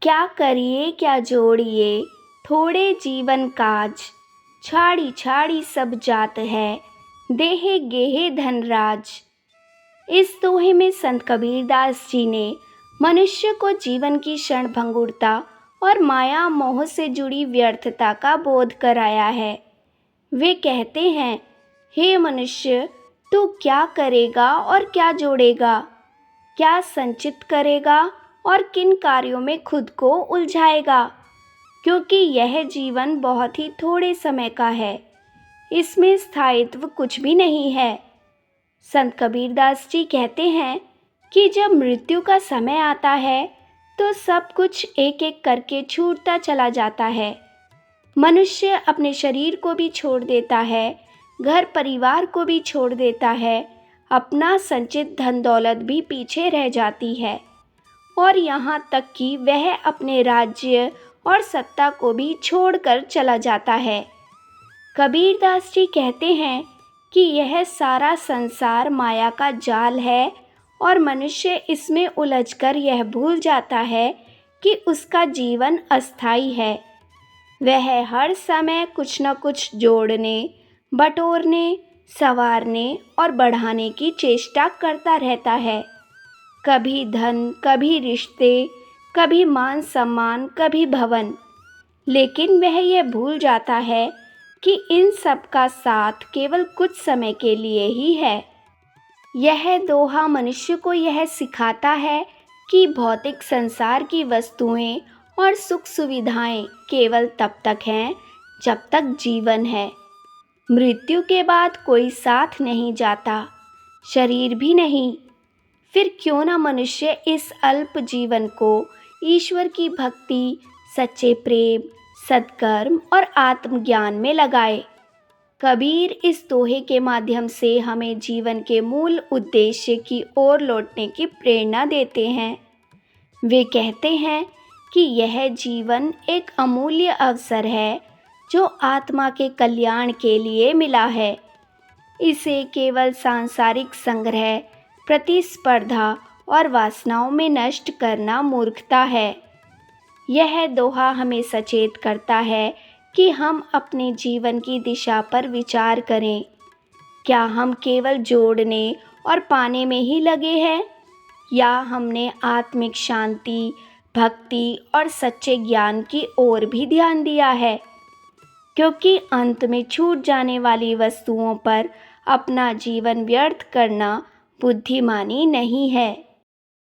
क्या करिए क्या जोड़िए थोड़े जीवन काज, छाड़ी छाड़ी सब जात है, देहे गेहे धनराज। इस दोहे में संत कबीरदास जी ने मनुष्य को जीवन की क्षणभंगुरता और माया मोह से जुड़ी व्यर्थता का बोध कराया है। वे कहते हैं, हे मनुष्य, तू क्या करेगा और क्या जोड़ेगा, क्या संचित करेगा और किन कार्यों में खुद को उलझाएगा, क्योंकि यह जीवन बहुत ही थोड़े समय का है, इसमें स्थायित्व कुछ भी नहीं है। संत कबीरदास जी कहते हैं कि जब मृत्यु का समय आता है तो सब कुछ एक एक करके छूटता चला जाता है। मनुष्य अपने शरीर को भी छोड़ देता है, घर परिवार को भी छोड़ देता है, अपना संचित धन दौलत भी पीछे रह जाती है और यहाँ तक कि वह अपने राज्य और सत्ता को भी छोड़कर चला जाता है। कबीरदास जी कहते हैं कि यह सारा संसार माया का जाल है और मनुष्य इसमें उलझकर यह भूल जाता है कि उसका जीवन अस्थायी है। वह हर समय कुछ न कुछ जोड़ने, बटोरने, संवारने और बढ़ाने की चेष्टा करता रहता है। कभी धन, कभी रिश्ते, कभी मान सम्मान, कभी भवन। लेकिन वह यह भूल जाता है कि इन सब का साथ केवल कुछ समय के लिए ही है। यह दोहा मनुष्य को यह सिखाता है कि भौतिक संसार की वस्तुएं और सुख सुविधाएं केवल तब तक हैं जब तक जीवन है। मृत्यु के बाद कोई साथ नहीं जाता, शरीर भी नहीं। फिर क्यों ना मनुष्य इस अल्प जीवन को ईश्वर की भक्ति, सच्चे प्रेम, सत्कर्म और आत्मज्ञान में लगाए। कबीर इस दोहे के माध्यम से हमें जीवन के मूल उद्देश्य की ओर लौटने की प्रेरणा देते हैं। वे कहते हैं कि यह जीवन एक अमूल्य अवसर है जो आत्मा के कल्याण के लिए मिला है। इसे केवल सांसारिक संग्रह, प्रतिस्पर्धा और वासनाओं में नष्ट करना मूर्खता है। यह दोहा हमें सचेत करता है कि हम अपने जीवन की दिशा पर विचार करें। क्या हम केवल जोड़ने और पाने में ही लगे हैं, या हमने आत्मिक शांति, भक्ति और सच्चे ज्ञान की ओर भी ध्यान दिया है? क्योंकि अंत में छूट जाने वाली वस्तुओं पर अपना जीवन व्यर्थ करना बुद्धिमानी नहीं है।